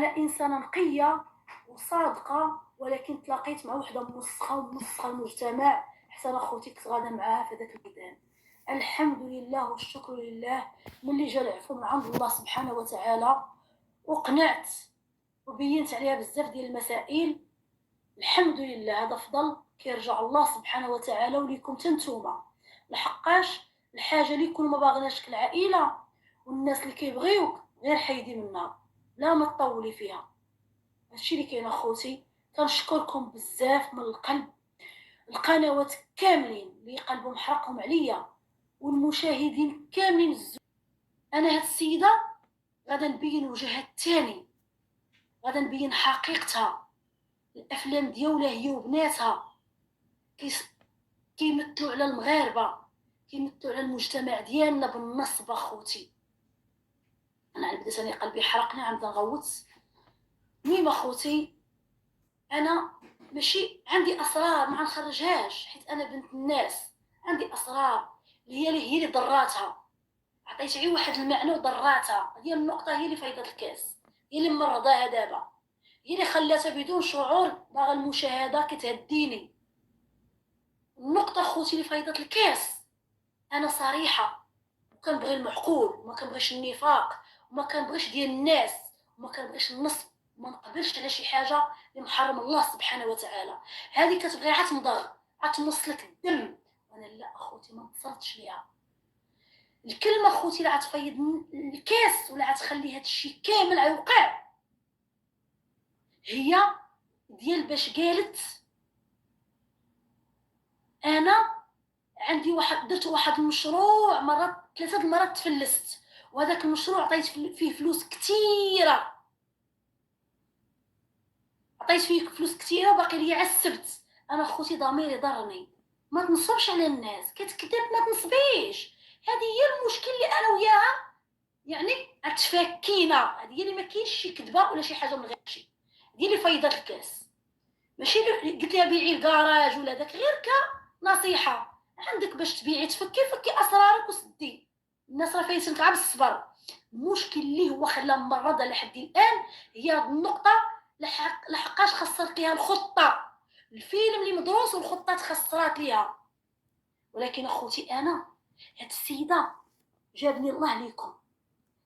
انا انسانه نقيه وصادقه، ولكن تلاقيت مع وحده ومنسخه المجتمع حتى انا خوتي كنت غاده معاها في ذاك الميدان. الحمد لله والشكر لله، ملي جا العفو من عند الله سبحانه وتعالى وقنعت وبينت عليها بزاف ديال المسائل. الحمد لله، هذا فضل كيرجع الله سبحانه وتعالى وليكم تنتوما، لحقاش الحاجه اللي يكون ما باغناش العائله والناس اللي كيبغيوك غير حيدي منها، لا ما تطولي فيها. هادشي اللي كاين اخوتي. كنشكركم بزاف من القلب، القنوات كاملين اللي قلبهم حرقهم عليا والمشاهدين كاملين انا هاد السيده غادا نبين وجهها الثاني، غادا نبين حقيقتها. الافلام ديالها هي وبناتها كيمثلوا على المغاربه، كيمثلوا على المجتمع ديالنا بالنصب اخوتي. انا بدات انا قلبي حرقني عم نغوت. المهم اخوتي، انا ماشي عندي اسرار ما نخرجهاش حيت انا بنت الناس، عندي اسرار اللي هي اللي ضراتها، عطيت غير واحد المعنى وضراتها. هي النقطه هي اللي فايدة الكاس، هي اللي مرضاها دابا، هي اللي خلاتها بدون شعور باغا المشاهده كتهديني. النقطه اخوتي اللي فايدة الكاس، انا صريحه وكنبغي المعقول وما كنبغيش النفاق وما كنبغيش ديال الناس وما كنبغيش النصب، ما نقبلش على شي حاجه اللي محرم الله سبحانه وتعالى. هذه كتبغي عاد تنضر، عاد تنص لك الدم، وانا لا اخوتي ما نتصرتش ليها. الكلمه اخوتي اللي غتفيض الكاس ولا غتخلي هذا الشيء كامل غيوقع هي ديال باش قالت انا عندي درت واحد المشروع مرات 3 المرات تفلست، وهذاك المشروع عطيت فيه فلوس كثيره، عطيت فيه فلوس كثيره وباقي لي عسبت. انا خوتي ضميري ضرني، ما تنصبش على الناس، كتكذب ما تنصبيش. هذه هي المشكل اللي انا وياها يعني اتفاكينا، هذه هي اللي ما كاينش شي كذبه ولا شي حاجه من غير شي، هي اللي فايضات الكاس. ماشي قلت لها بيعي الكراج ولا داك، غير كنصيحه عندك باش تبيعي فكي اسرارك وسدي. الناس راه فايتينك غير بالصبر. المشكل اللي هو خلى ممرضه لحد الان هي هاد النقطه، لحقاش خسرت ليها الخطه، الفيلم اللي مدروس والخطه تخسرات ليها. ولكن اخوتي انا هاد السيده جابني الله ليكم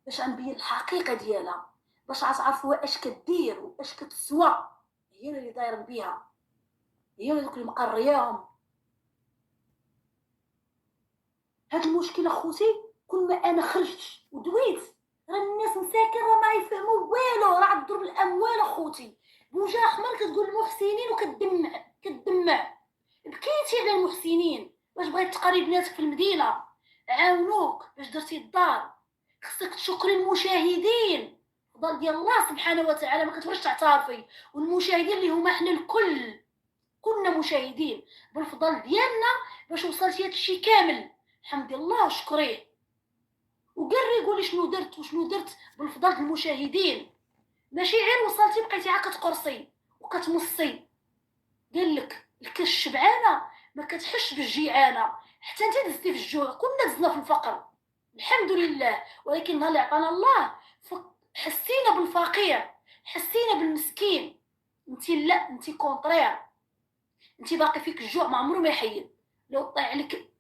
باش نبين الحقيقه ديالها، باش تعرفوا اش كدير واش كتسوى. هي اللي داير بيها، هي اللي دوك اللي مقرياهم. هاد المشكل اخوتي كل ما انا خرجت ودويت راه الناس مساكن راه ما يفهموا والو، راه تضرب الاموال اخوتي بوجه احمر، كتقول المحسنين كتدمع. بكيتي على المحسنين باش بغيت تقري بناتك في المدينه، عاونوك باش درتي الدار. خصك تشكري المشاهدين، فضل ديال الله سبحانه وتعالى ما كتبغيش تعترفي. والمشاهدين اللي هما احنا الكل كنا مشاهدين بالفضل ديالنا باش وصلتي هذا الشيء كامل. الحمد لله وشكريه. وقري قولي شنو درت وشنو درت بالفضل المشاهدين، ماشي غير وصلتي بقيتي عا كتقرصي وكتمصي. قال لك الكاس شبعانه ما كتحش بالجيعانه، حتى انت دزتي في الجوع، كنا دزنا في الفقر الحمد لله. ولكن نهار اللي عطانا الله حسينا بالفقير، حسينا بالمسكين. انت لا، انت كونطرير، انت باقي فيك الجوع ما عمره ما يحيد. لو طلع لك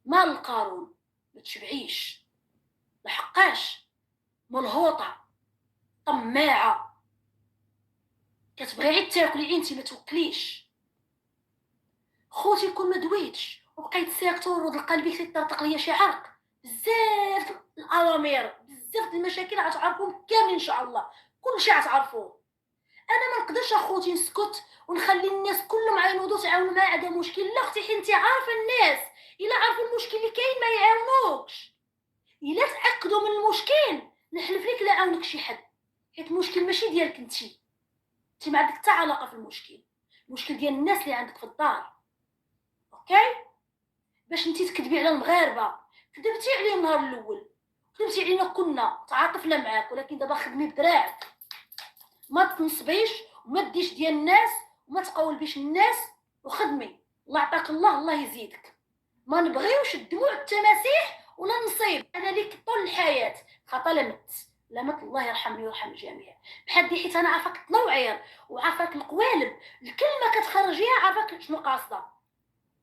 مال القارون ما تشبعيش، لحقاش ملهوطه طماعه كتبغي غير تاكلي انت ما توكليش. خوتي كون ما دويتش وبقيت ساكته ورود القلب كيطرطق ليا شي عرق، بزاف الاوامر بزاف المشاكل غتعرفوهم كاملين ان شاء الله، كلشي غتعرفوه. انا ما نقدرش اخوتي نسكت ونخلي الناس كلهم عاونوا تعاونوا معايا عندها مشكل. لا اختي، حيت انت عارفه الناس الا عرفوا المشكل اللي كاين ما يعاونوكش. الا تاكدوا من المشكل نحلف لك لا عاونك شي حد، حيت المشكل ماشي ديالك انت ما عندك حتى علاقه في المشكل، المشكل ديال الناس اللي عندك في الدار. اوكي؟ باش انت تكذبي على المغاربه، كذبتي عليهم النهار الاول، كذبتي علينا كنا تعاطفنا معاك، ولكن دابا خدمي بدراعك، ما تنصبيش وما تديش ديال الناس وما تقولبيش الناس وخدمي. الله يعطيك الله يزيدك. ما نبغيوش الدموع التماسيح ولا نصيب. انا ليك طول الحياه خطا لمت لامت الله يرحمني ويرحم الجميع بحال حيت انا عارفاك التنوعير وعارفاك القوالب، الكلمه كتخرجيها عارفاك شنو قاصده.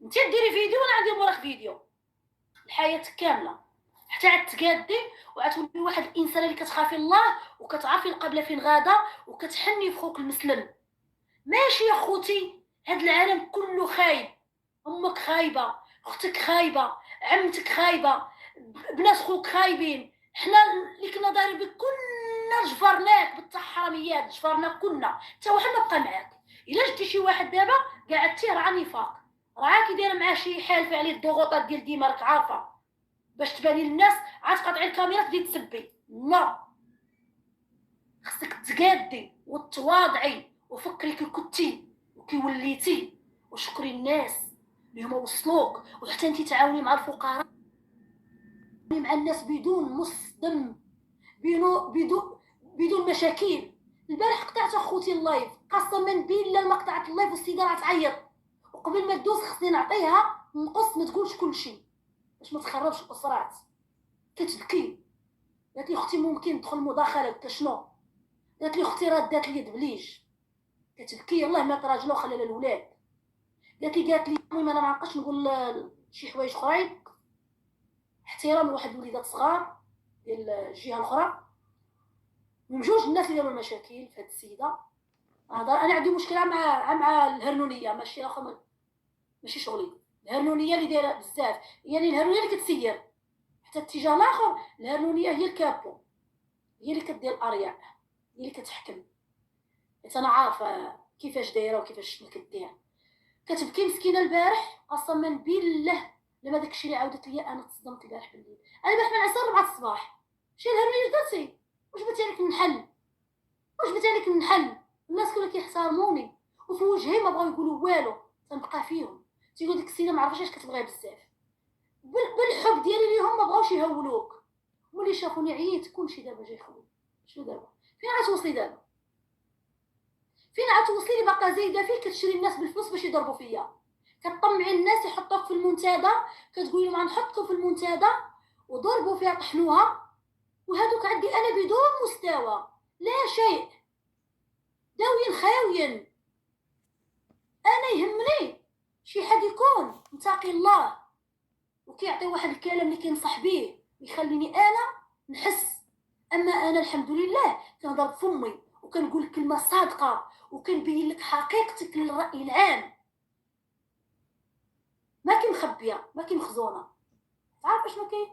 انت ديري فيديو وانا غندير موراك فيديو الحياه كامله حتى عاد تقادي وعتولي واحد الانسان اللي كتخافي الله وكتعرفي القبله فين غاده وكتحني في خوك المسلم. ماشي يا خوتي، هاد العالم كله خايب، امك خايبه، اختك خايبه، عمتك خايبه، بنات خوك خايبين، حنا اللي كنا دايرين بك كلنا جفرناك بالتحرميات، جفرناك كلنا حتى واحد ما بقى معاك. الا جبتي شي واحد دابا قعدتيه راه نفاق، راكي دايره معاه شي حالفه عليه الضغوطات ديال ديما راك عارفه باش تباني للناس عاد تقطعي الكاميرا تبدي تسبي. لا، خصك تقادي وتواضعي وفكري كي كنتي وكي وليتي وشكري الناس اللي هما وصلوك، وحتى انت تعاوني مع الفقراء مع الناس بدون مص دم، بدون مشاكل. البارح قطعت اخوتي اللايف، قسما بالله ما قطعت اللايف والسيده راه تعيط، وقبل ما تدوز خصني نعطيها نقص ما تقولش كل شيء باش ما تخربش الاسرات. كتبكي، قالت لي اختي ممكن ندخل مداخله، قلت شنو؟ قالت لي اختي راه دات اليد بليج، كتبكي يلاه ما تراجلو خلى الاولاد. قالت لي المهم انا ما عرفتش نقول شي حوايج اخرين احترام لواحد الوليدات صغار ديال الجهه الاخرى، من جوج الناس اللي داروا المشاكل في هاد السيده. انا عندي مشكله مع الهرنونيه، ماشي اخر، ماشي شغلي. الهرنونيه اللي دايره بزاف، يعني الهرنونيه اللي كتسير، حتى الاتجاه الاخر الهرنونيه هي الكابو، هي اللي كدير الارياء، هي اللي كتحكم. حيت انا عارفه كيفاش دايره وكيفاش شنو كدير. كتبكي مسكينه البارح قسما بالله لما داكشي اللي عاودت ليا انا تصدمت البارح بالليل. انا البارح من العصر 4 الصباح شي الهرنيه درتي واش بغيتي عليك نحل، واش بغيتي عليك نحل؟ الناس كلها كيحترموني وفي وجهي ما بغاو يقولوا والو، تنبقى فيهم تيقول ديك السيده ما عرفتش اش كتبغي بزاف، بالحب ديالي ليهم ما بغاوش يهولوك. ملي شافوني عييت كلشي دابا جاي يخوي. شنو دابا؟ فين غتوصلي دابا؟ فين غتوصلي اللي باقا زايده فيك كتشري الناس بالفلوس باش يضربوا فيا، كطمعي الناس يحطوك في المنتدى، كتقولي لهم غنحطكم في المنتدى وضربوا فيها طحنوها، وهذوك عندي انا بدون مستوى لا شيء، داوين خاوين. انا يهمني شي حد يكون متقي الله وكيعطي واحد الكلام اللي كينصح بيه ويخليني انا نحس. اما انا الحمد لله كنضرب فمي وكنقول كلمه صادقه وكنبين لك حقيقتك للراي العام، ما كي مخبيه ما كي مخزونه. تعرف شنو كاين؟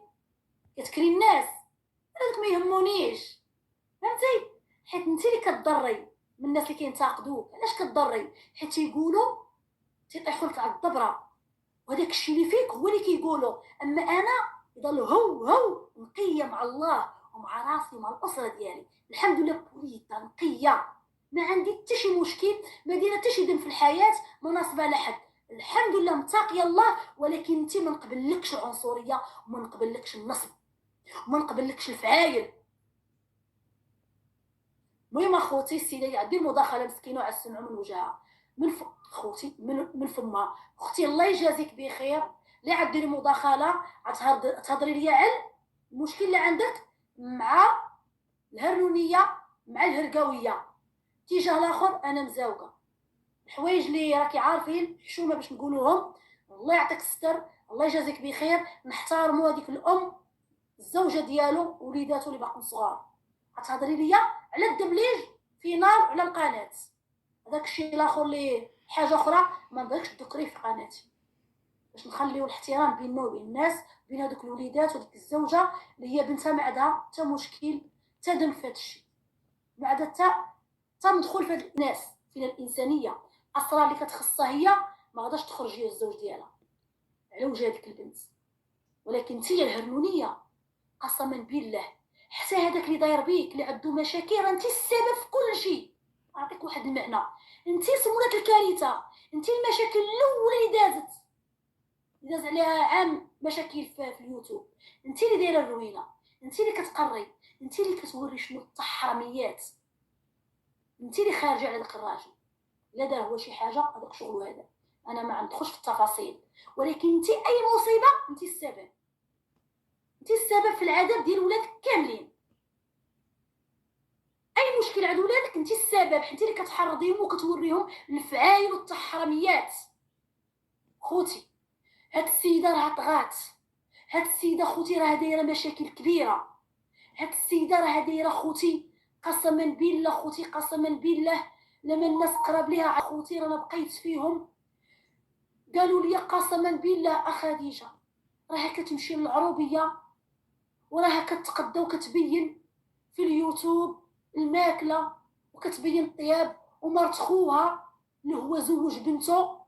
كتكري الناس، هذوك ما يهمونيش، فهمتي؟ حيت انت اللي كتضري من الناس اللي كينتقدوك. علاش كتضري؟ حيت يقولوا تيطيحوا لك على الضبره، وهذاك الشيء اللي فيك هو اللي كيقولوا. اما انا يضل هو نقيه مع الله ومع راسي ومع الاسره ديالي، الحمد لله بوليده نقيه، ما عندي حتى شي مشكل، ما دايره حتى شي ذنب في الحياه، ما ناصبه لحد، الحمد لله متقيه الله. ولكن انت ما نقبلكش العنصريه وما نقبلكش النصب وما نقبلكش الفعايل. المهم اخوتي السيده عندي المداخله مسكينه على السمع من وجهها، من خوتي من فمها. اختي الله يجازيك بخير، لا عاد ديري مداخله تهضري ليا على المشكل اللي عندك مع الهرنونيه مع الهرقاويه. اتجاه الاخر انا مزاوقه الحوايج اللي راكي عارفين حشومه باش نقولوهم. الله يعطيك الستر، الله يجازيك بخير، نحترموا هذيك الام الزوجه ديالو وليداتو اللي باقيين صغار. غتهضري ليا على الدبليج في نار على القناه، هذاك الشيء الاخر اللي حاجه اخرى ما نبغيكش تذكريه في قناتي، باش نخليو الاحترام بيننا وبين الناس، بين هذوك الوليدات وديك الزوجه اللي هي بنتها ما عندها حتى مشكل حتى ذنب في هذا الشيء، ما عندها حتى مدخول في هاد الناس فينا الانسانيه. اسرار اللي كتخصها هي ما غاداش تخرج هي الزوج ديالها على وجه هذيك البنت. ولكن انت الهرنونيه قسما بالله حتى هذاك اللي داير بيك اللي عنده مشاكل انت السبب في كل شيء. نعطيك واحد المعنى، انت سمولات الكارثه، انت المشاكل الاولى اللي داز عليها عام مشاكل في اليوتيوب، انت اللي دايره الروينه، انت اللي كتقري، انت اللي كتوري شنو التحرميات، انت اللي خارجه على داك الراجل. لا دار هو شي حاجه هذاك شغل هذا، انا ما ندخلش في التفاصيل، ولكن انت اي مصيبه انت السبب، انت السبب في العذاب ديال ولادك كاملين. اي مشكل عند ولادك انت السبب، انت اللي كتحرضيهم وكتوريهم الفعايل والتحرميات. خوتي هاد السيده راه طغات، هاد السيده خوتي راه دايره مشاكل كبيره، هاد السيده راه دايره خوتي قسما بالله، خوتي قسما بالله لما الناس قراب ليها خوتي رانا بقيت فيهم قالوا لي قسما بالله اخديجه راها كتمشي للعروبيه وراها كتقدا وكتبين في اليوتيوب الماكله وكتبين الطياب، ومرت خوها اللي هو زوج بنته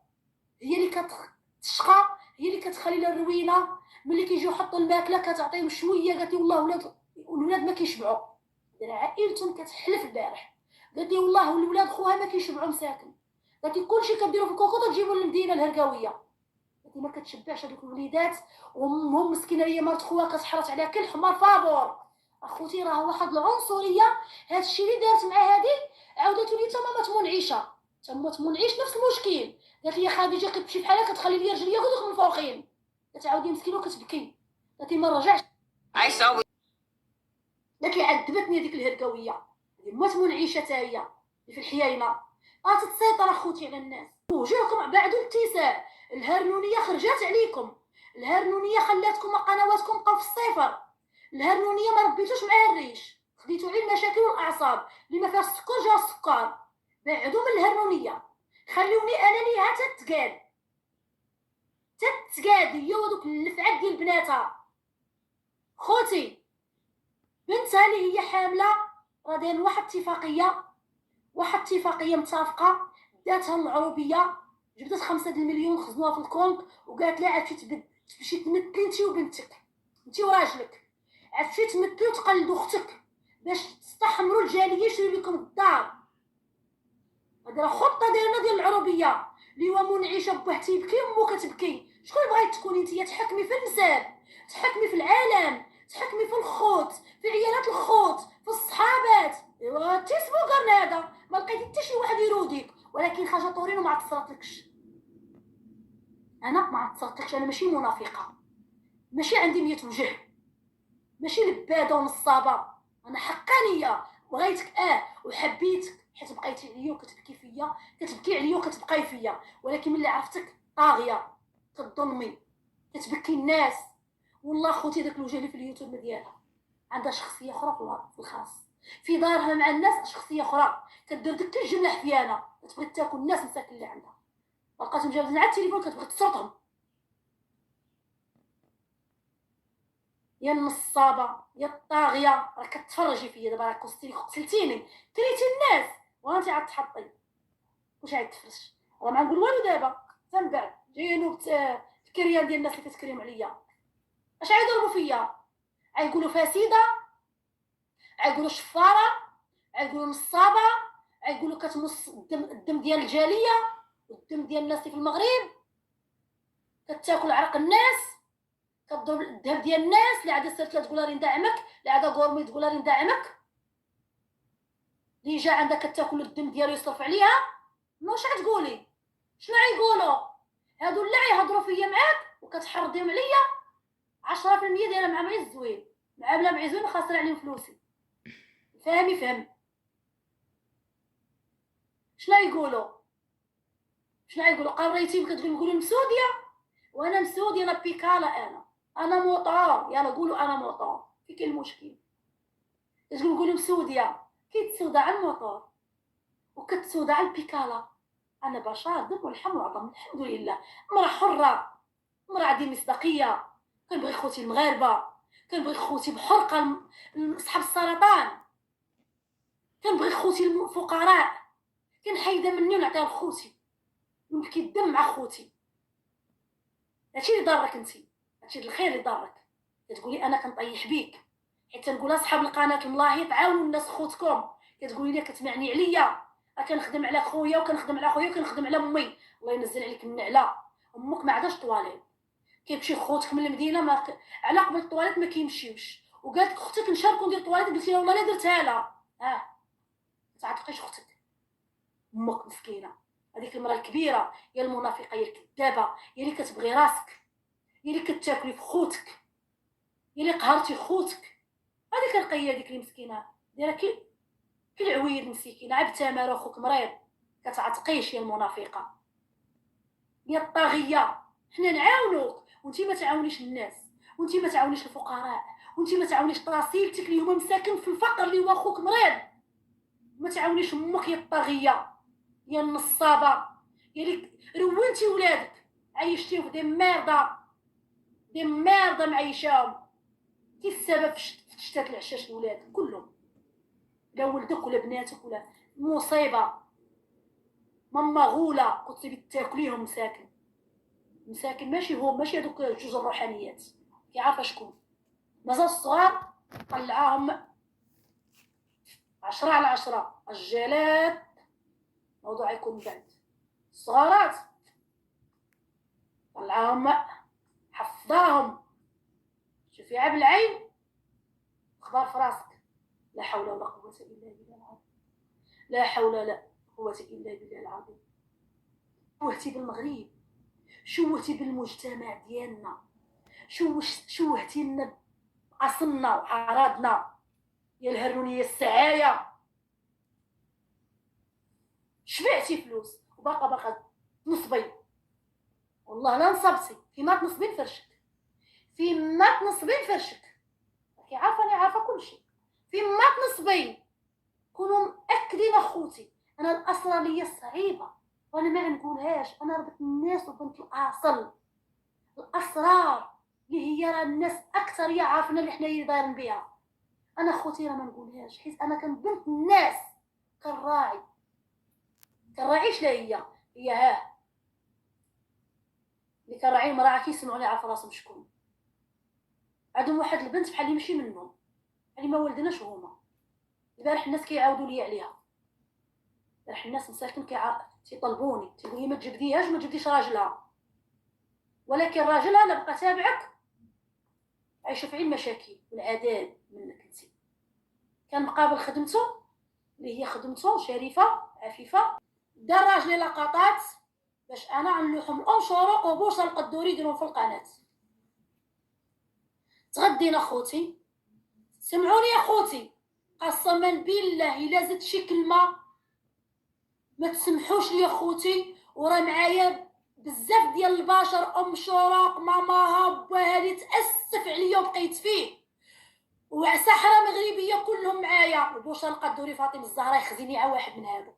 هي اللي كتشقى، هي اللي كتخلي لها الروينه، ملي كيجيو يحطوا الماكله كتعطيهم شويه. قالت لي والله الولاد ما كيشبعوا، عائلتهم كتحلف البارح، قالت لي والله الولاد خوها ما كيشبعوا مساكن، قالت لي كلشي كديروا في الكوكوط وتجيبوا للمدينه الهرقاويه، قالت لي ما كتشبعش هذوك الوليدات، وامهم مسكينه هي مرت خوها كتحرط عليها كل حمار فابور. اخوتي راه واحد العنصريه، هادشي اللي دارت مع هادي عاودته لي تما منعيشه، تما منعيش نفس المشكل. قالت لي خديجه كتمشي بحالها كتخلي لي رجليا كلهم من فوقين، كتعاودي مسكينه وكتبكي، قالت لي ما رجعش قالت لي عذبتني هذيك الهرقاويه مات منعيشه حتى هي في الحياينه. تتسيطر اخوتي على الناس، وجوهكم بعد الاتساع، الهرنونيه خرجات عليكم، الهرنونيه خلاتكم قنواتكم بقاو في الصفر، الهرنونيه ما ربيتوش معاها الريش، خديتو عليه المشاكل والاعصاب اللي ما فيها السكر جا السكر، بعدو من الهرنونيه، خليوني انا ليها تتقاد هي ودوك اللفعات ديال بناتها. خوتي بنتها اللي هي حامله راه دايرين واحد اتفاقيه متفقه، داتها العروبيه جبدت 5 المليون خزنوها في الكونت، وقالت لها عاد تمشي تمثلي انت وبنتك انت وراجلك، عاد تمشي تمثلي وتقلدوا اختك باش تستحمروا الجاليه يشريو لكم الدار. هذه راه خطه دايرنا ديال العروبيه اللي هو منعشه باه تيبكي وامو كتبكي. شكون بغيتي تكوني انت؟ تحكمي في النساب، تحكمي في العالم، تحكمي في الخوت، في عيالات الخوت، في الصحابات. ايوا تيسبو قرن هذا ما لقيتي حتى شي واحد يروديك، ولكن خرجت طورين وما عتصرتلكش. انا ما عتصرتلكش، انا ماشي منافقه، ماشي عندي 100 وجه، ماشي لباده ونصابه، انا حقانيه، بغيتك وحبيتك حيت بقيتي عليا وكتبكي فيا، كتبكي عليا وكتبقاي فيا، ولكن ملي عرفتك طاغيه كتظلمي كتبكي الناس. والله خوتي داك الوجه اللي في اليوتيوب ما ديالها، عندها شخصيه اخرى في الخاص، في دارها مع الناس شخصيه اخرى، كدير ديك الجمله حفيانه كتبغي تاكل الناس مساكن اللي عندها، لقاتهم جابزين على التليفون كتبغي تصرطهم. يا النصابه يا الطاغيه، راه كتفرجي فيا دابا، راه قتلتيني كريتي الناس وانت عاد تحطي واش عاد تفرش. راه ما نقول والو دابا من بعد جايين الكريان ديال الناس اللي كتكريم عليا اش عيضربوا فيا، عيقولوا فاسده، عيقولوا شفاره، عيقولوا نصابه، عيقولوا كتمص الدم ديال الجاليه والدم ديال الناس اللي في المغرب، كتاكل عرق الناس، كتضرب الذهب ديال الناس. اللي عاد سيرت تقول لها ندعمك، اللي عاد غورمي تقول لها ندعمك، اللي جا عندها كتاكل الدم ديالو يصرف عليها. واش غتقولي؟ شنو غيقولوا هادو اللي غيهضروا فيا معاك وكتحرضيهم عليا؟ 10% ديالها مع معي الزوين، مع بلا معي زوين خاسر عليهم فلوسي. فاهم يفهم شنو يقولوا؟ شنو يقولوا؟ قريتي كتقولوا مسوديه، وانا مسوديه، انا بيكالا، انا موطور، يلا قولوا انا موطور. في كاين المشكل تقولوا مسوديه، كيتسودا على الموطور وكتسودا على البيكالا. انا بشر دم ولحم وعظم الحمد لله، مرا حره، مرا عندي مصداقيه، كنبغي خوتي المغاربه، كنبغي خوتي بحرقه اصحاب السرطان، كنبغي خوتي الفقراء، كنحيده مني ونعطيها لخوتي ونبكي الدم مع خوتي. هادشي اللي ضرك انت، هادشي الخير اللي ضرك. كتقولي انا كنطيح بيك حيت تنقول اصحاب القناه الملاهي تعاونوا الناس خوتكم، كتقولي لي كتمعني عليا، كنخدم على خويا وكنخدم على خويا وكنخدم على امي، الله ينزل عليك النعله. امك ما عندهاش طواليت، كيمشي خوتك من المدينه ما على قبل الطواليت ما كيمشيوش، وقالت لك اختك نشاركوا ندير طواليت، قلت لها والله لا درتها لها. تعتقيش اختك، امك مسكينه، هذيك المراه الكبيره يا المنافقه يا الكذابه يا اللي كتبغي راسك يا اللي كتاكلي في خوتك يا اللي قهرتي خوتك. هذيك الرقيه هذيك اللي مسكينه دايره كي في العويد مسكينه عيب تماره اخوك مريض كتعتقيش يا المنافقه يا الطاغيه. حنا نعاونوك وانتي ما تعاونيش الناس، وانتي ما تعاونيش الفقراء، وانتي ما تعاونيش طراسيلتك اللي هما مساكن في الفقر اللي هو اخوك مريض. ما تعاونيش امك يا الطاغيه يا النصابه يا اللي رولتي ولادك عيشتيهم دي مرضى، دي مرضى معيشاهم. انتي السبب في تشتات العشاش لولادك كلهم، لا ولدك ولا بناتك ولا مصيبه. ماما غوله كنتي بتاكليهم مساكن، مساكن ماشي هم، ماشي هذوك جوج الروحانيات كي عارفه شكون. مازال الصغار طلعاهم 10/10. الرجالات موضوع يكون بعد، الصغارات طلعاهم حفظاهم. شوفي عيب العين اخبار في راسك. لا حول ولا قوه الا بالله العظيم، لا حول ولا قوه الا بالله العظيم. شوهتي بالمغرب، شوهتي بالمجتمع ديالنا، شوهتي لنا اصلنا وعراضنا يا الهرونيه السعايه. شبعتي فلوس وباقا تنصبي، والله لا نصبتي فيما تنصبي فرشك، فيما تنصبي فرشك راكي عارفه، انا عارفه كل شيء. فيما تنصبي كونوا مأكدين اخوتي انا الاسرار ليا صعيبه وانا ما نقولهاش. انا ربط الناس وبنت الاصل، الاسرار اللي هي راه الناس اكثر يا عارفنا اللي حنا دايرين بها. انا اخوتي راه ما نقولهاش حيت انا كنبنت الناس، كنراعيش لا هي ها اللي كنراعي المراه كيسمعوني عارف راسهم شكون. عندهم واحد البنت بحال اللي ماشي منهم، اللي ما ولدناش هما. البارح الناس كيعاودوا لي عليها، البارح الناس مساكن تيطلبوني تيقول لي ما تجبديهاش ما تجبديش راجلها، ولكن راجلها انا بقى تابعك عايشه في عين المشاكل والعذاب منك انت. كان مقابل خدمته اللي هي خدمته شريفه عفيفه، دار راجلي لقطات باش انا نلوحهم الانشوره وبوصه القدوري يديرهم في القناه. تغدينا خوتي، سمعوني يا خوتي قسما بالله الا زدت شي كلمه ما تسمحوش لي خوتي. وراه معايا بزاف ديال البشر، ام شروق ماماها باها اللي تاسف عليا وبقيت فيه، وسحره مغربيه كلهم معايا، وبوشا القدوري فاطمه الزهراء يخزيني على واحد من هادو.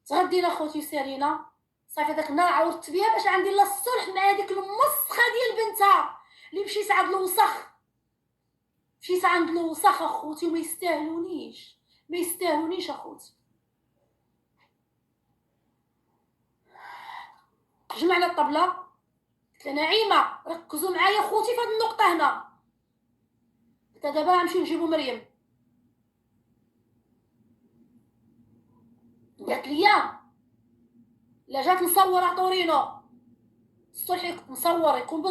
تغدينا خوتي سالينا صافي داك النهار عاودت بيها باش عندي لا الصلح مع هذيك المسخه ديال بنتها اللي مشيت عند الوسخ، مشيت عند الوسخ اخوتي وما يستاهلونيش، ما يستاهلونيش اخوتي. جمعنا الطبله قلت لها نعيمه ركزوا معايا خوتي في هذه النقطه هنا. قلت دابا غنمشيو نجيبو مريم. قالت لي لا جات نصور طورينو الصلح نصور يكون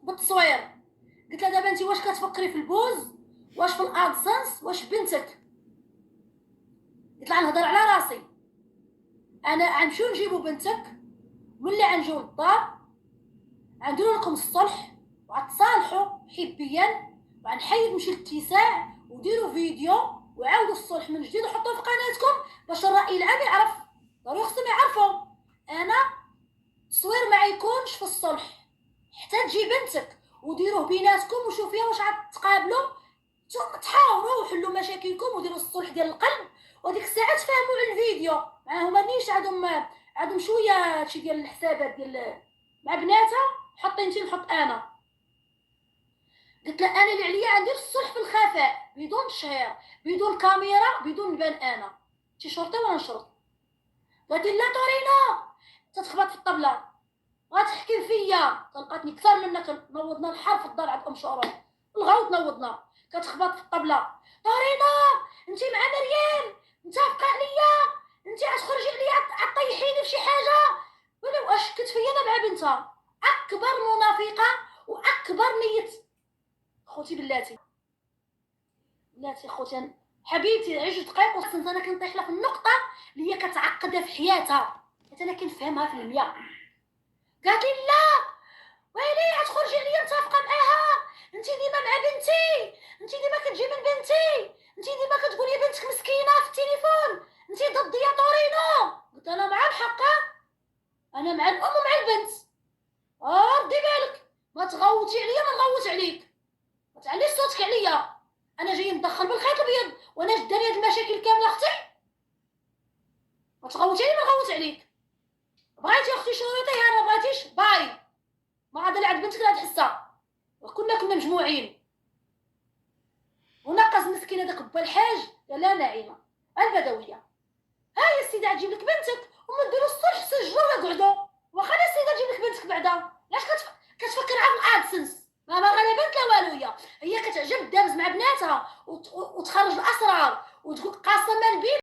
بالتصوير. قلت لها دابا انت واش كتفكري في البوز واش في الادسنس واش بنتك؟ قلت لها نهضر على راسي، انا غنمشيو نجيبو بنتك ملي غنجيو للدار غنديرو لكم الصلح وغتصالحوا حبيا وغنحيد نمشي للاتساع وديروا فيديو وعاودوا الصلح من جديد وحطوه في قناتكم باش الراي العام يعرف. ضروري خصهم يعرفوا انا التصوير ما يكونش في الصلح حتى تجي بنتك وديروه بيناتكم وشوفيها واش غتقابلوا ثم تحاوروا وحلوا مشاكلكم وديروا الصلح ديال القلب، وديك الساعه تفهموا على الفيديو. معاهم مانيش عندهم شويه هادشي ديال الحسابات ديال مع بناتها حطي انتي نحط انا. قلت لها انا اللي عليا غندير الصلح في الخفاء بدون تشهير بدون كاميرا بدون نبان انا شي شرطي ولا نشرط. قالت لي لا طورينا تتخبط في الطبله غتحكي فيا، تلقاتني اكثر منك. نوضنا الحرب في الدار عند ام شعور الغوت نوضنا كتخبط في الطبله طورينا انتي مع مريم متفقه عليا انتي غتخرجي عليا غطيحيني في شي حاجه ولا واش شكت فيا انا مع بنتها. اكبر منافقه واكبر نيه خوتي بلاتي خوتي حبيبتي عيش دقيقه وصلت انا كنطيح لها في النقطه اللي هي كتعقدها في حياتها حيت انا كنفهمها في المية. قالت لي لا ويلي غتخرجي عليا متفقه معاها؟ انت ديما مع بنتي، انت ديما كتجي من بنتي، انت ديما كتقولي بنتك مسكينه في التليفون، انت ضدي يا طورينو. قلت انا مع الحق، انا مع الام ومع البنت. ردي بالك، ما تغوتي عليا ما نغوت عليك، ما تعليش صوتك عليا. انا جاي ندخل بالخيط الابيض وانا جداني هاد المشاكل كامله اختي. ما تغوتي عليا ما نغوت عليك. بغيتي اختي شروطي، انا ما بغيتيش باي، ما عاد لعب بنتك لهاد الحصه، كنا مجموعين. ونقص مسكين هذاك با الحاج لا ناعمه البدويه. ها يا سيدي غتجيب لك بنتك وما ديروا الصلح